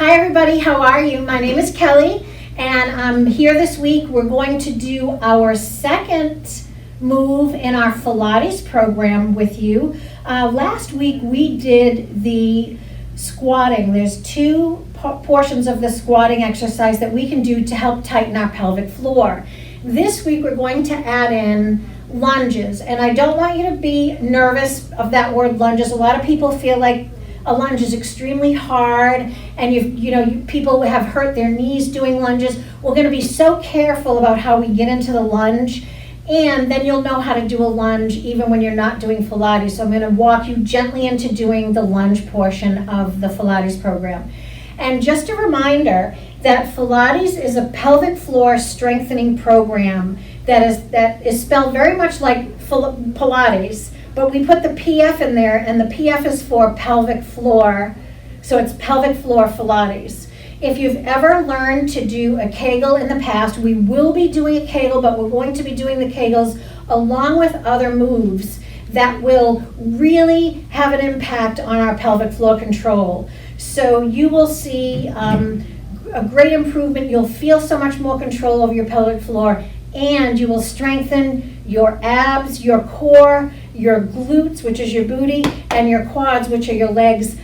Hi everybody, how are you? My name is Kelly and I'm here this week. We're going to do our second move in our Pilates program with you. Last week we did the squatting. There's two portions of the squatting exercise that we can do to help tighten our pelvic floor. This week we're going to add in lunges, and I don't want you to be nervous of that word lunges. A lot of people feel like a lunge is extremely hard, and people have hurt their knees doing lunges. We're going to be so careful about how we get into the lunge, and then you'll know how to do a lunge even when you're not doing Pilates. So I'm going to walk you gently into doing the lunge portion of the Pilates program. And just a reminder that Pilates is a pelvic floor strengthening program that is spelled very much like Pilates, but we put the PF in there, and the PF is for pelvic floor, so it's pelvic floor Pilates. If you've ever learned to do a Kegel in the past, we will be doing a Kegel, but we're going to be doing the Kegels along with other moves that will really have an impact on our pelvic floor control. So you will see a great improvement. You'll feel so much more control over your pelvic floor, and you will strengthen your abs, your core, your glutes, which is your booty, and your quads, which are your legs,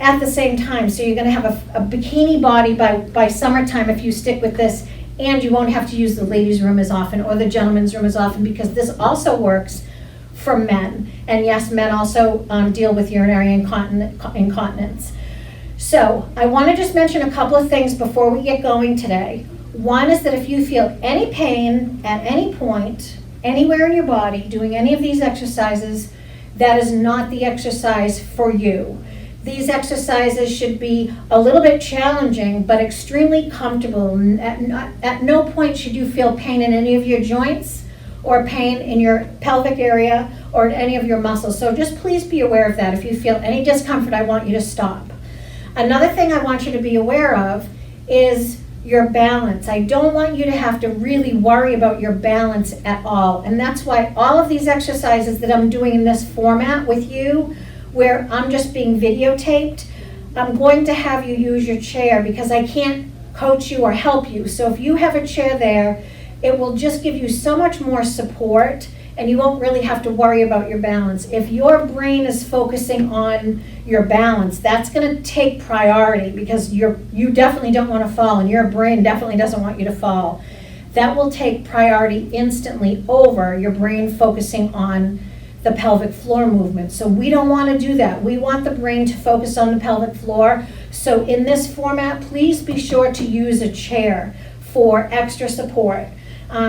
at the same time. So you're going to have a bikini body by summertime if you stick with this, and you won't have to use the ladies' room as often or the gentlemen's room as often, because this also works for men. And yes, men also deal with urinary incontinence. So I want to just mention a couple of things before we get going today. One is that if you feel any pain at any point, anywhere in your body, doing any of these exercises, that is not the exercise for you. These exercises should be a little bit challenging, but extremely comfortable. At no point should you feel pain in any of your joints or pain in your pelvic area or in any of your muscles. So just please be aware of that. If you feel any discomfort, I want you to stop. Another thing I want you to be aware of is your balance. I don't want you to have to really worry about your balance at all. And that's why all of these exercises that I'm doing in this format with you, where I'm just being videotaped, I'm going to have you use your chair because I can't coach you or help you. So if you have a chair there, it will just give you so much more support, and you won't really have to worry about your balance. If your brain is focusing on your balance, that's going to take priority, because you definitely don't want to fall, and your brain definitely doesn't want you to fall. That will take priority instantly over your brain focusing on the pelvic floor movement. So we don't want to do that. We want the brain to focus on the pelvic floor. So in this format, please be sure to use a chair for extra support.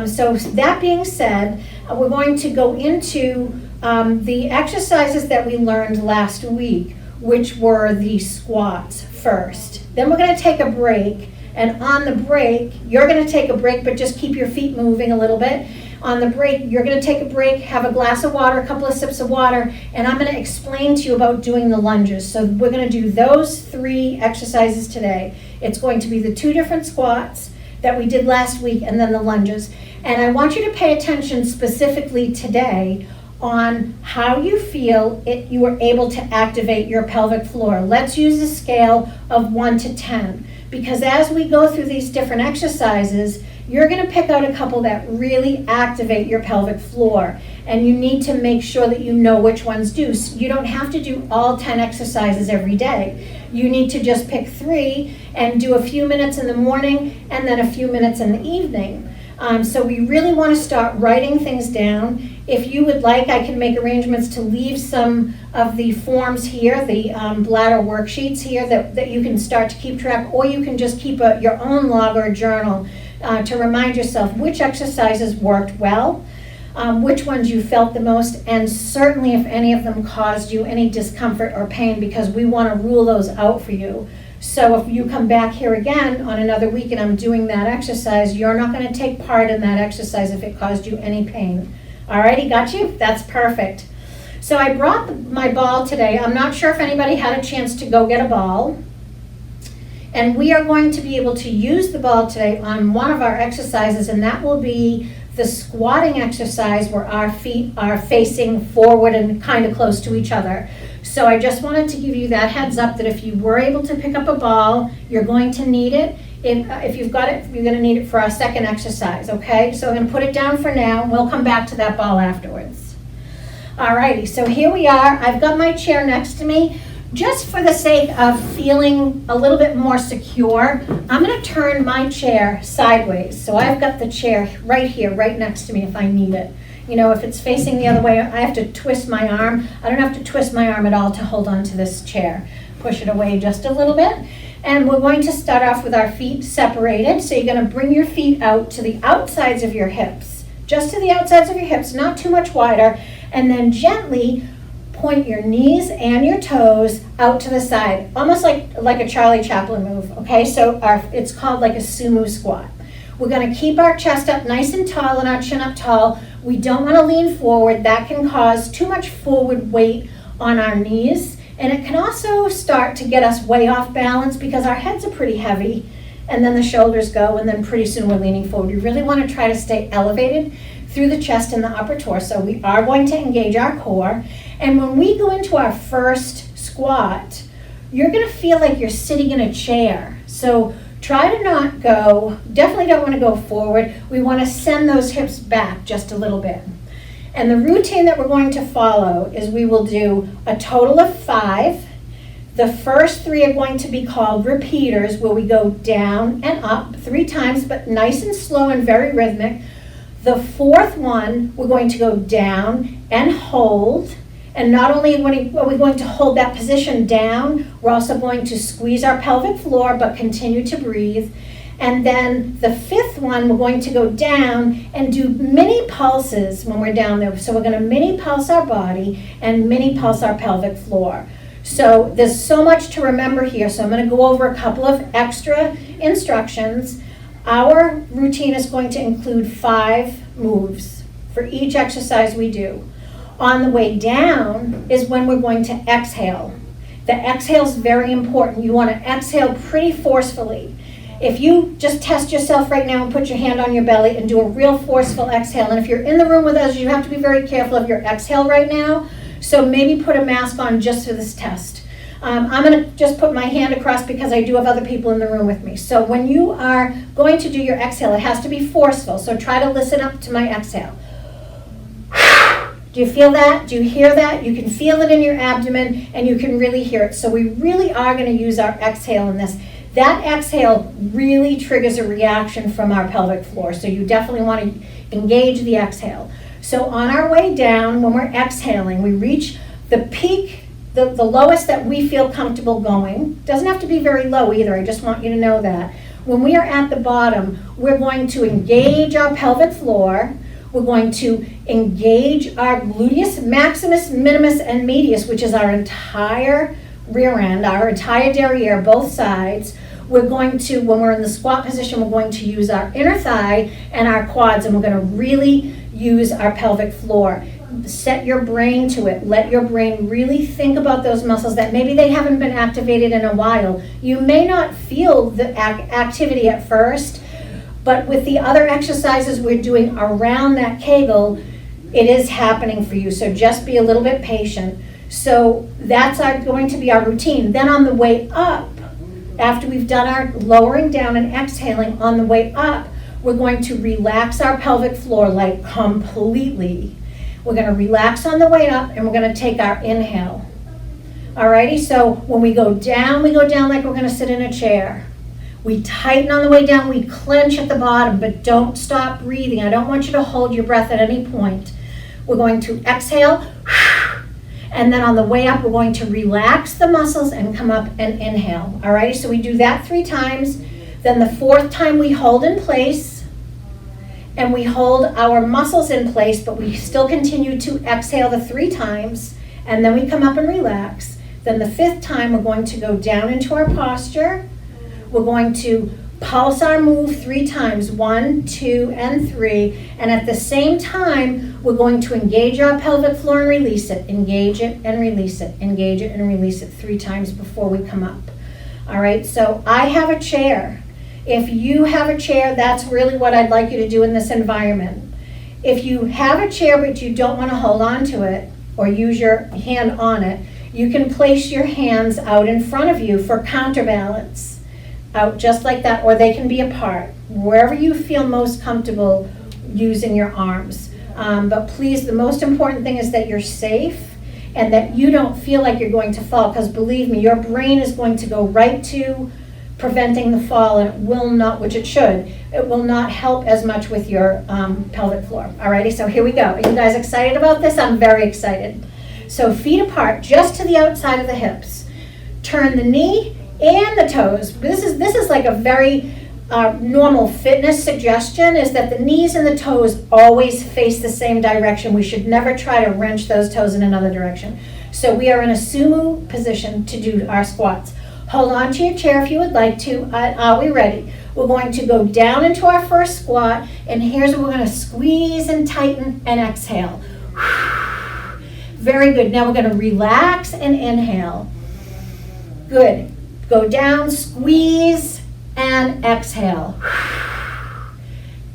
So that being said, we're going to go into the exercises that we learned last week, which were the squats first. Then we're going to take a break, and on the break, you're going to take a break, but just keep your feet moving a little bit. On the break, you're going to take a break, have a glass of water, a couple of sips of water, and I'm going to explain to you about doing the lunges. So we're going to do those three exercises today. It's going to be the two different squats that we did last week, and then the lunges. And I want you to pay attention specifically today on how you feel you were able to activate your pelvic floor. Let's use a scale of 1 to 10, because as we go through these different exercises, you're going to pick out a couple that really activate your pelvic floor, and you need to make sure that you know which ones do. So you don't have to do all 10 exercises every day. You need to just pick 3 and do a few minutes in the morning and then a few minutes in the evening. So we really want to start writing things down. If you would like, I can make arrangements to leave some of the forms here, the bladder worksheets here that you can start to keep track, or you can just keep your own log or a journal to remind yourself which exercises worked well, which ones you felt the most, and certainly if any of them caused you any discomfort or pain, because we want to rule those out for you. So if you come back here again on another week and I'm doing that exercise, you're not going to take part in that exercise if it caused you any pain. Alrighty, got you? That's perfect. So I brought my ball today. I'm not sure if anybody had a chance to go get a ball. And we are going to be able to use the ball today on one of our exercises, and that will be the squatting exercise where our feet are facing forward and kind of close to each other. So I just wanted to give you that heads up that if you were able to pick up a ball, you're going to need it. If you've got it, you're gonna need it for our second exercise, okay? So I'm gonna put it down for now, and we'll come back to that ball afterwards. Alrighty, so here we are. I've got my chair next to me. Just for the sake of feeling a little bit more secure, I'm gonna turn my chair sideways. So I've got the chair right here, right next to me if I need it. You know, if it's facing the other way, I have to twist my arm. I don't have to twist my arm at all to hold on to this chair. Push it away just a little bit. And we're going to start off with our feet separated. So you're gonna bring your feet out to the outsides of your hips. Just to the outsides of your hips, not too much wider. And then gently point your knees and your toes out to the side. Almost like a Charlie Chaplin move, okay? So it's called like a sumo squat. We're gonna keep our chest up nice and tall and our chin up tall. We don't wanna lean forward. That can cause too much forward weight on our knees. And it can also start to get us way off balance because our heads are pretty heavy and then the shoulders go and then pretty soon we're leaning forward. We really wanna try to stay elevated through the chest and the upper torso. We are going to engage our core. And when we go into our first squat, you're gonna feel like you're sitting in a chair. So try to not go, definitely don't want to go forward. We want to send those hips back just a little bit. And the routine that we're going to follow is we will do a total of 5. The first 3 are going to be called repeaters, where we go down and up 3 times, but nice and slow and very rhythmic. The 4th one, we're going to go down and hold. And not only are we going to hold that position down, we're also going to squeeze our pelvic floor, but continue to breathe. And then the 5th one, we're going to go down and do mini pulses when we're down there. So we're gonna mini pulse our body and mini pulse our pelvic floor. So there's so much to remember here. So I'm gonna go over a couple of extra instructions. Our routine is going to include 5 moves for each exercise we do. On the way down is when we're going to exhale. The exhale is very important. You want to exhale pretty forcefully. If you just test yourself right now and put your hand on your belly and do a real forceful exhale, and if you're in the room with us, you have to be very careful of your exhale right now. So maybe put a mask on just for this test. I'm going to just put my hand across because I do have other people in the room with me. So when you are going to do your exhale, it has to be forceful. So try to listen up to my exhale. Do you feel that? Do you hear that? You can feel it in your abdomen and you can really hear it. So we really are going to use our exhale in this. That exhale really triggers a reaction from our pelvic floor. So you definitely want to engage the exhale. So on our way down, when we're exhaling, we reach the peak, the lowest that we feel comfortable going. Doesn't have to be very low either. I just want you to know that. When we are at the bottom, we're going to engage our pelvic floor. We're going to engage our gluteus maximus, minimus, and medius, which is our entire rear end, our entire derriere, both sides. We're going to, when we're in the squat position, we're going to use our inner thigh and our quads, and we're going to really use our pelvic floor. Set your brain to it. Let your brain really think about those muscles that maybe they haven't been activated in a while. You may not feel the activity at first, but with the other exercises we're doing around that Kegel, it is happening for you. So just be a little bit patient. So that's going to be our routine. Then on the way up, after we've done our lowering down and exhaling, on the way up, we're going to relax our pelvic floor like completely. We're going to relax on the way up and we're going to take our inhale. Alrighty, so when we go down like we're going to sit in a chair. We tighten on the way down, we clench at the bottom, but don't stop breathing. I don't want you to hold your breath at any point. We're going to exhale, and then on the way up, we're going to relax the muscles and come up and inhale. All right, so we do that 3 times. Then the 4th time we hold in place, and we hold our muscles in place, but we still continue to exhale the 3 times, and then we come up and relax. Then the 5th time, we're going to go down into our posture. We're going to pulse our move 3 times, 1, 2, and 3. And at the same time, we're going to engage our pelvic floor and release it. Engage it and release it. Engage it and release it 3 times before we come up. All right, so I have a chair. If you have a chair, that's really what I'd like you to do in this environment. If you have a chair but you don't want to hold on to it or use your hand on it, You can place your hands out in front of you for counterbalance, out just like that, or they can be apart, wherever you feel most comfortable using your arms. But please, the most important thing is that you're safe and that you don't feel like you're going to fall, because believe me, your brain is going to go right to preventing the fall, and it will not, which it should, it will not help as much with your pelvic floor. Alrighty, so here we go. Are you guys excited about this? I'm very excited. So feet apart, just to the outside of the hips. Turn the knee and the toes. This is like a very normal fitness suggestion, is that the knees and the toes always face the same direction. We should never try to wrench those toes in another direction. So we are in a sumo position to do our squats. Hold on to your chair if you would like to. Are we ready? We're going to go down into our first squat, and here's where we're going to squeeze and tighten and exhale. Very good. Now we're going to relax and inhale. Good. Go down, squeeze, and exhale.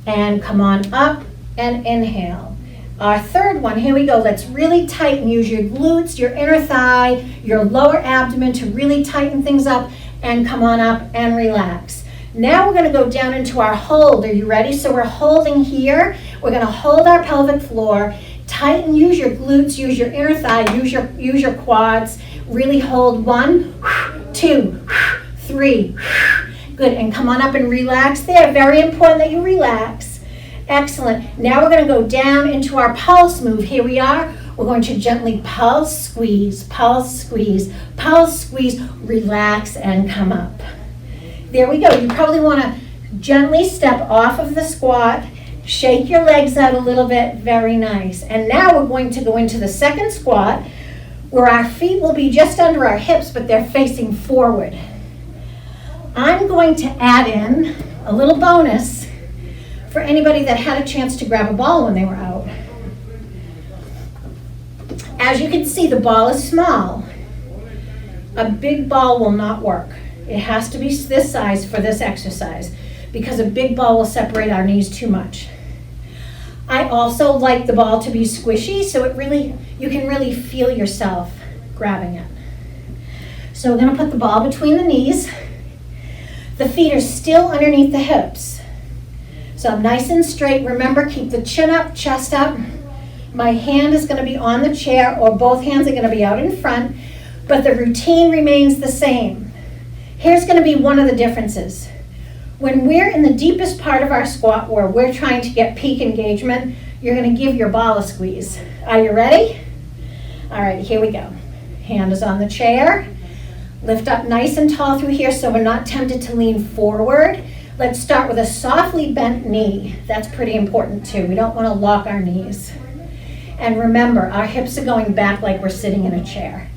And come on up and inhale. Our third one, here we go. Let's really tighten. Use your glutes, your inner thigh, your lower abdomen to really tighten things up, and come on up and relax. Now we're going to go down into our hold. Are you ready? So we're holding here. We're going to hold our pelvic floor. Tighten, use your glutes, use your inner thigh, use your quads. Really hold 1, 2, 3. Good, and come on up and relax there. Very important that you relax. Excellent. Now we're going to go down into our pulse move. Here we are. We're going to gently pulse, squeeze, pulse, squeeze, pulse, squeeze, relax, and come up. There we go. You probably want to gently step off of the squat, shake your legs out a little bit. Very nice. And now we're going to go into the second squat, where our feet will be just under our hips, but they're facing forward. I'm going to add in a little bonus for anybody that had a chance to grab a ball when they were out. As you can see, the ball is small. A big ball will not work. It has to be this size for this exercise, because a big ball will separate our knees too much. I also like the ball to be squishy, so you can really feel yourself grabbing it. So we're going to put the ball between the knees. The feet are still underneath the hips. So I'm nice and straight. Remember, keep the chin up, chest up. My hand is going to be on the chair, or both hands are going to be out in front, but the routine remains the same. Here's going to be one of the differences. When we're in the deepest part of our squat, where we're trying to get peak engagement, you're going to give your ball a squeeze. Are you ready? All right, here we go. Hand is on the chair. Lift up nice and tall through here so we're not tempted to lean forward. Let's start with a softly bent knee. That's pretty important too. We don't want to lock our knees. And remember, our hips are going back like we're sitting in a chair.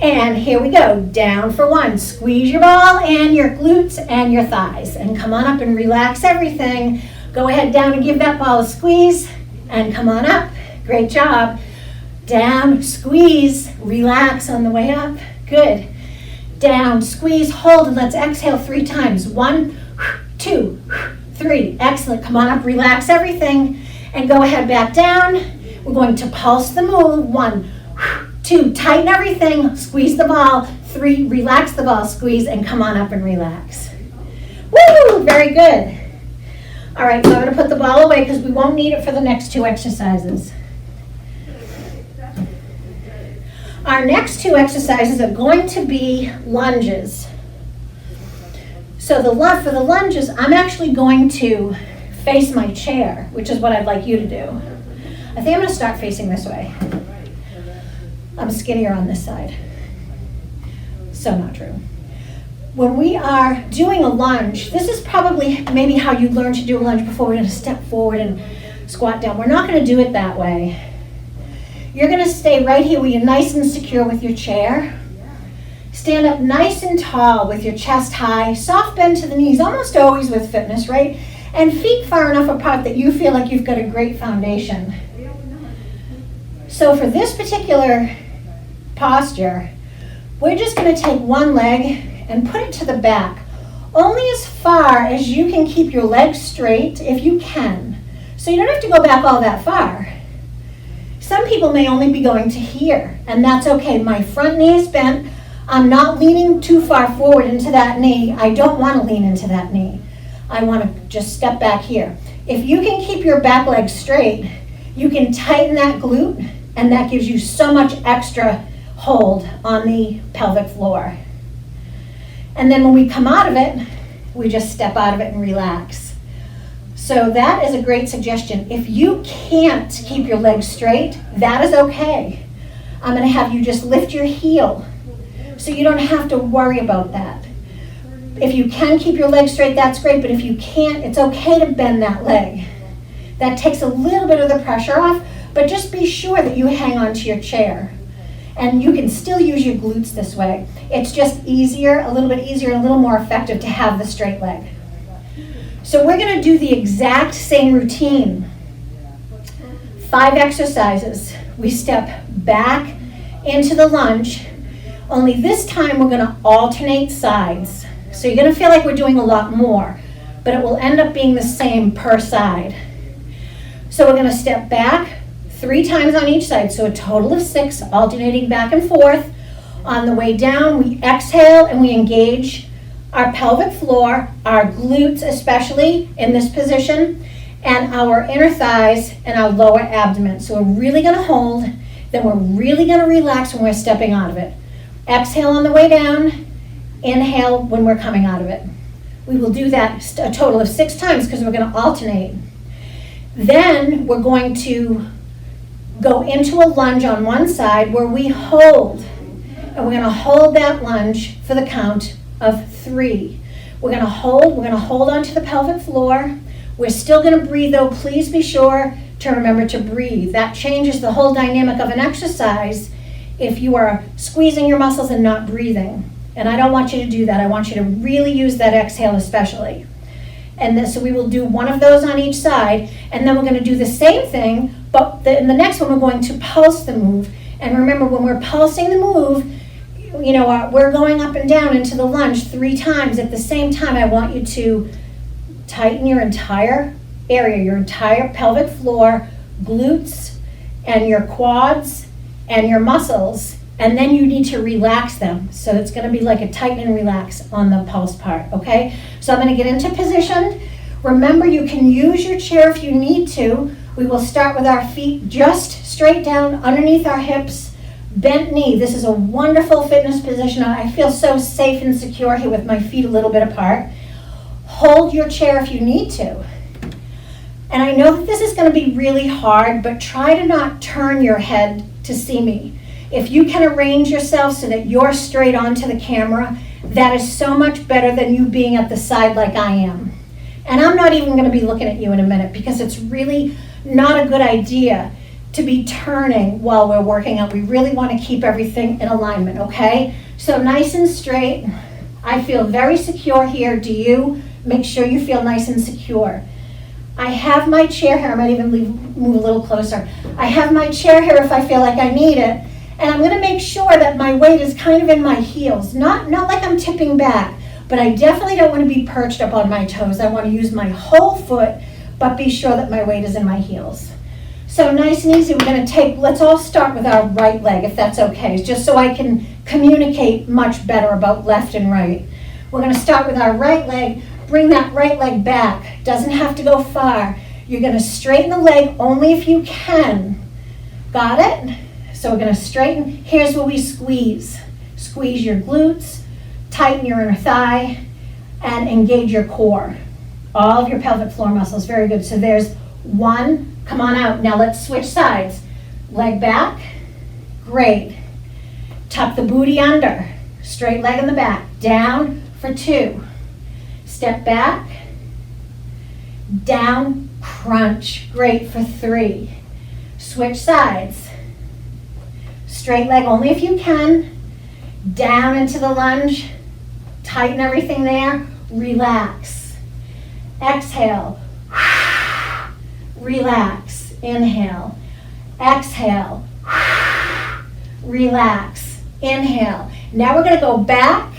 And here we go. Down for 1. Squeeze your ball and your glutes and your thighs. And come on up and relax everything. Go ahead down and give that ball a squeeze. And come on up. Great job. Down, squeeze, relax on the way up. Good. Down, squeeze, hold, and let's exhale 3 times. 1, 2, 3. Excellent. Come on up, relax everything, and go ahead back down. We're going to pulse the move. 1, 2, tighten everything, squeeze the ball. 3, relax the ball, squeeze, and come on up and relax. Woo! Very good. All right, so I'm going to put the ball away because we won't need it for the next 2 exercises. Our next 2 exercises are going to be lunges. So for the lunges, I'm actually going to face my chair, which is what I'd like you to do. I think I'm going to start facing this way. I'm skinnier on this side. So not true. When we are doing a lunge, this is probably maybe how you learned to do a lunge before. We're going to step forward and squat down. We're not going to do it that way. You're going to stay right here where you're nice and secure with your chair. Stand up nice and tall with your chest high, soft bend to the knees, almost always with fitness, right? And feet far enough apart that you feel like you've got a great foundation. So for this particular posture, we're just going to take one leg and put it to the back, only as far as you can keep your legs straight if you can. So you don't have to go back all that far. Some people may only be going to here, and that's okay. My front knee is bent. I'm not leaning too far forward into that knee. I don't want to lean into that knee. I want to just step back here. If you can keep your back leg straight, you can tighten that glute, and that gives you so much extra hold on the pelvic floor. And then when we come out of it, we just step out of it and relax. So that is a great suggestion. If you can't keep your legs straight, that is okay. I'm going to have you just lift your heel so you don't have to worry about that. If you can keep your legs straight, that's great, but if you can't, it's okay to bend that leg. That takes a little bit of the pressure off, but just be sure that you hang on to your chair. And you can still use your glutes this way. It's just easier, a little bit easier, and a little more effective to have the straight leg. So we're going to do the exact same routine. 5 exercises. We step back into the lunge, only this time we're going to alternate sides. So you're going to feel like we're doing a lot more, but it will end up being the same per side. So we're going to step back 3 times on each side, so a total of 6, alternating back and forth. On the way down, we exhale and we engage our pelvic floor, our glutes especially in this position, and our inner thighs and our lower abdomen. So we're really going to hold, then we're really going to relax when we're stepping out of it. Exhale on the way down, inhale when we're coming out of it. We will do that a total of 6 times because we're going to alternate. Then we're going to go into a lunge on one side where we hold, and we're going to hold that lunge for the count of 3. We're going to hold onto the pelvic floor. We're still going to breathe though. Please be sure to remember to breathe. That changes the whole dynamic of an exercise if you are squeezing your muscles and not breathing. And I don't want you to do that. I want you to really use that exhale especially. And then, so we will do one of those on each side, and then we're going to do the same thing, but in the next one we're going to pulse the move. And remember, when we're pulsing the move, you know, we're going up and down into the lunge 3 times. At the same time, I want you to tighten your entire area, your entire pelvic floor, glutes, and your quads, and your muscles, and then you need to relax them. So it's going to be like a tighten and relax on the pulse part, okay? So I'm going to get into position. Remember, you can use your chair if you need to. We will start with our feet just straight down underneath our hips, bent knee. This is a wonderful fitness position. I feel so safe and secure here with my feet a little bit apart. Hold your chair if you need to. And I know that this is going to be really hard, but try to not turn your head to see me. If you can arrange yourself so that you're straight onto the camera, that is so much better than you being at the side like I am. And I'm not even going to be looking at you in a minute because it's really not a good idea to be turning while we're working out. We really want to keep everything in alignment, okay? So nice and straight. I feel very secure here. Do you? Make sure you feel nice and secure. I have my chair here. I might even move a little closer. I have my chair here if I feel like I need it. And I'm going to make sure that my weight is kind of in my heels. Not like I'm tipping back, but I definitely don't want to be perched up on my toes. I want to use my whole foot, but be sure that my weight is in my heels. So nice and easy, we're going to let's all start with our right leg, if that's okay, just so I can communicate much better about left and right. We're going to start with our right leg. Bring that right leg back. Doesn't have to go far. You're going to straighten the leg only if you can. Got it? So we're going to straighten. Here's where we squeeze. Squeeze your glutes, tighten your inner thigh, and engage your core. All of your pelvic floor muscles. Very good. So there's 1. Come on out. Now let's switch sides. Leg back. Great. Tuck the booty under. Straight leg in the back. Down for 2. Step back. Down. Crunch. Great for 3. Switch sides. Straight leg only if you can. Down into the lunge. Tighten everything there. Relax. Exhale. Relax. Inhale. Exhale. Relax. Inhale. Now we're going to go back.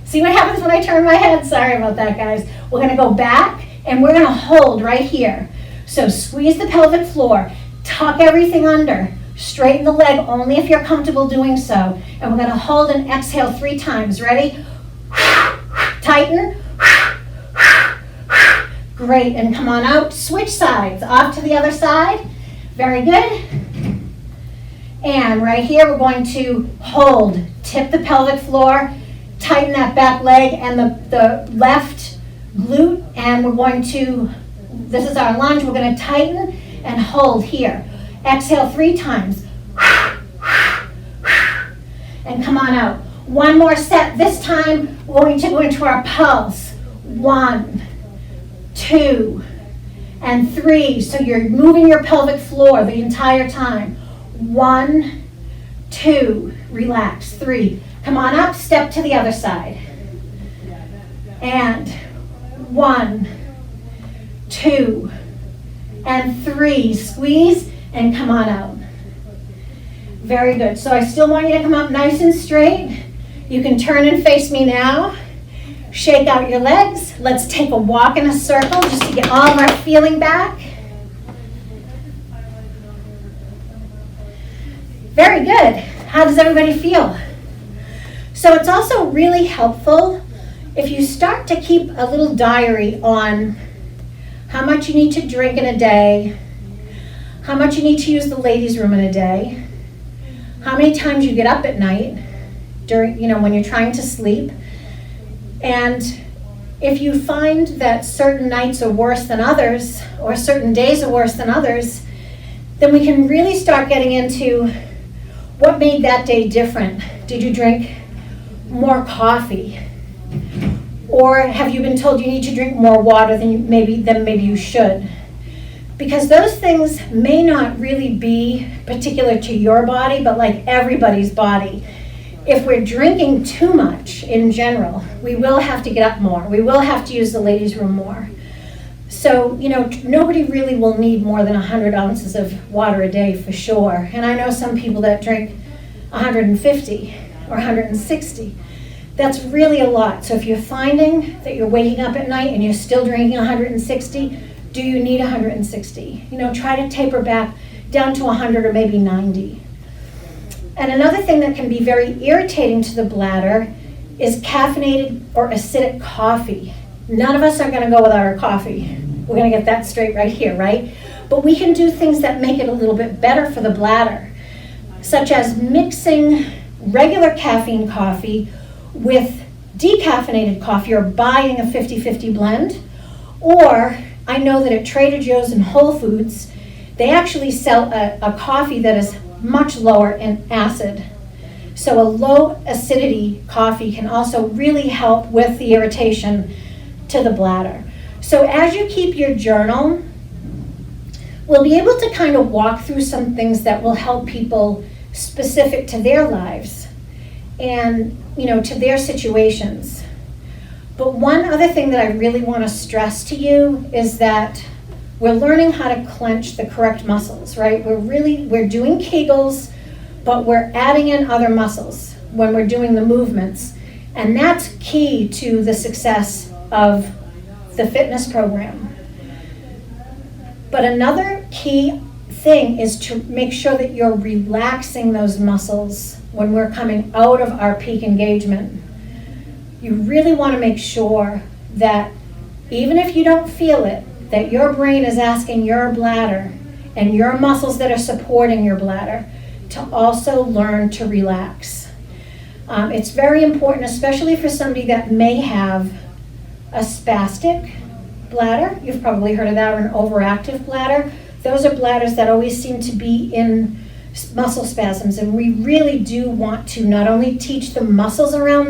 See what happens when I turn my head? Sorry about that, guys. We're going to go back and we're going to hold right here. So squeeze the pelvic floor. Tuck everything under. Straighten the leg only if you're comfortable doing so. And we're gonna hold and exhale 3 times. Ready? Tighten. Great, and come on out. Switch sides, off to the other side. Very good. And right here, we're going to hold. Tip the pelvic floor, tighten that back leg and the left glute, and we're going to, this is our lunge, we're going to tighten and hold here. Exhale 3 times. And come on out. One more set. This time, we're going to go into our pulse. 1, 2, and 3. So you're moving your pelvic floor the entire time. 1, 2, relax. 3. Come on up, step to the other side. And 1, 2, and 3. Squeeze and come on out. Very good. So I still want you to come up nice and straight. You can turn and face me now. Shake out your legs. Let's take a walk in a circle just to get all of our feeling back. Very good. How does everybody feel? So it's also really helpful if you start to keep a little diary on how much you need to drink in a day, how much you need to use the ladies' room in a day, how many times you get up at night during, when you're trying to sleep. And if you find that certain nights are worse than others, or certain days are worse than others, then we can really start getting into what made that day different. Did you drink more coffee? Or have you been told you need to drink more water than maybe you should? Because those things may not really be particular to your body, but like everybody's body. If we're drinking too much in general, we will have to get up more. We will have to use the ladies' room more. So, nobody really will need more than 100 ounces of water a day for sure. And I know some people that drink 150 or 160. That's really a lot. So if you're finding that you're waking up at night and you're still drinking 160, do you need 160? Try to taper back down to 100 or maybe 90. And another thing that can be very irritating to the bladder is caffeinated or acidic coffee. None of us are going to go without our coffee. We're going to get that straight right here, right? But we can do things that make it a little bit better for the bladder, such as mixing regular caffeine coffee with decaffeinated coffee, or buying a 50-50 blend. Or I know that at Trader Joe's and Whole Foods, they actually sell a coffee that is much lower in acid. So a low acidity coffee can also really help with the irritation to the bladder. So as you keep your journal, we'll be able to kind of walk through some things that will help people specific to their lives and to their situations. But one other thing that I really want to stress to you is that we're learning how to clench the correct muscles, right? We're doing Kegels, but we're adding in other muscles when we're doing the movements. And that's key to the success of the fitness program. But another key thing is to make sure that you're relaxing those muscles when we're coming out of our peak engagement. You really want to make sure that even if you don't feel it, that your brain is asking your bladder and your muscles that are supporting your bladder to also learn to relax. It's very important, especially for somebody that may have a spastic bladder. You've probably heard of that, or an overactive bladder. Those are bladders that always seem to be in muscle spasms, and we really do want to not only teach the muscles around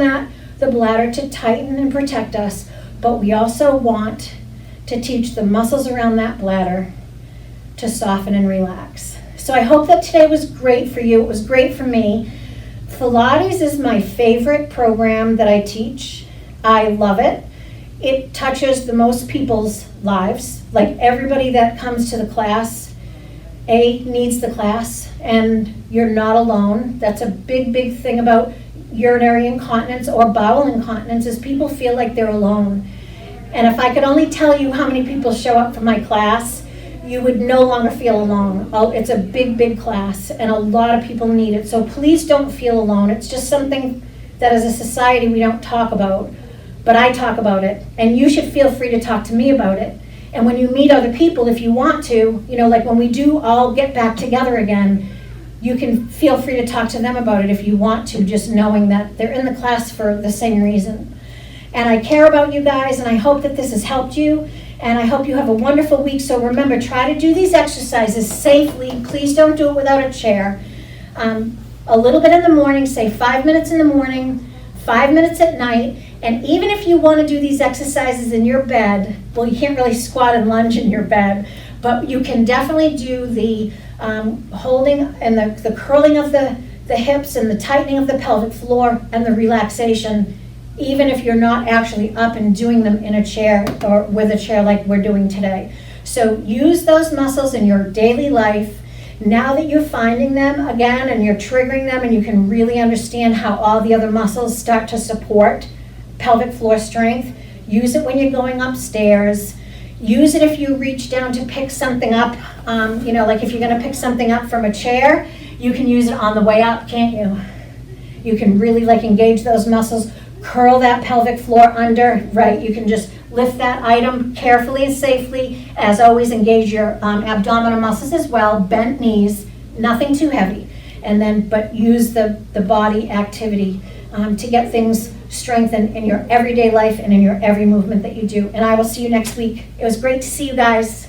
the bladder to tighten and protect us, but we also want to teach the muscles around that bladder to soften and relax. So I hope that today was great for you. It was great for me. Pilates is my favorite program that I teach. I love it. It touches the most people's lives. Like everybody that comes to the class, needs the class, and you're not alone. That's a big, big thing about urinary incontinence or bowel incontinence, is people feel like they're alone. And if I could only tell you how many people show up for my class, you would no longer feel alone. Oh, it's a big, big class, and a lot of people need it. So please don't feel alone. It's just something that as a society we don't talk about, but I talk about it, and you should feel free to talk to me about it. And when you meet other people, if you want to, like when we do all get back together again, you can feel free to talk to them about it if you want to, just knowing that they're in the class for the same reason. And I care about you guys, and I hope that this has helped you, and I hope you have a wonderful week. So remember, try to do these exercises safely. Please don't do it without a chair. A little bit in the morning, say 5 minutes in the morning, 5 minutes at night, and even if you want to do these exercises in your bed, well, you can't really squat and lunge in your bed, but you can definitely do the holding and the curling of the hips and the tightening of the pelvic floor and the relaxation, even if you're not actually up and doing them in a chair or with a chair like we're doing today. So use those muscles in your daily life. Now that you're finding them again and you're triggering them and you can really understand how all the other muscles start to support pelvic floor strength, use it when you're going upstairs. Use it if you reach down to pick something up, like if you're gonna pick something up from a chair, you can use it on the way up, can't you? You can really engage those muscles, curl that pelvic floor under, right? You can just lift that item carefully and safely. As always, engage your abdominal muscles as well, bent knees, nothing too heavy. But use the body activity to get things strengthened in your everyday life and in your every movement that you do. And I will see you next week. It was great to see you guys.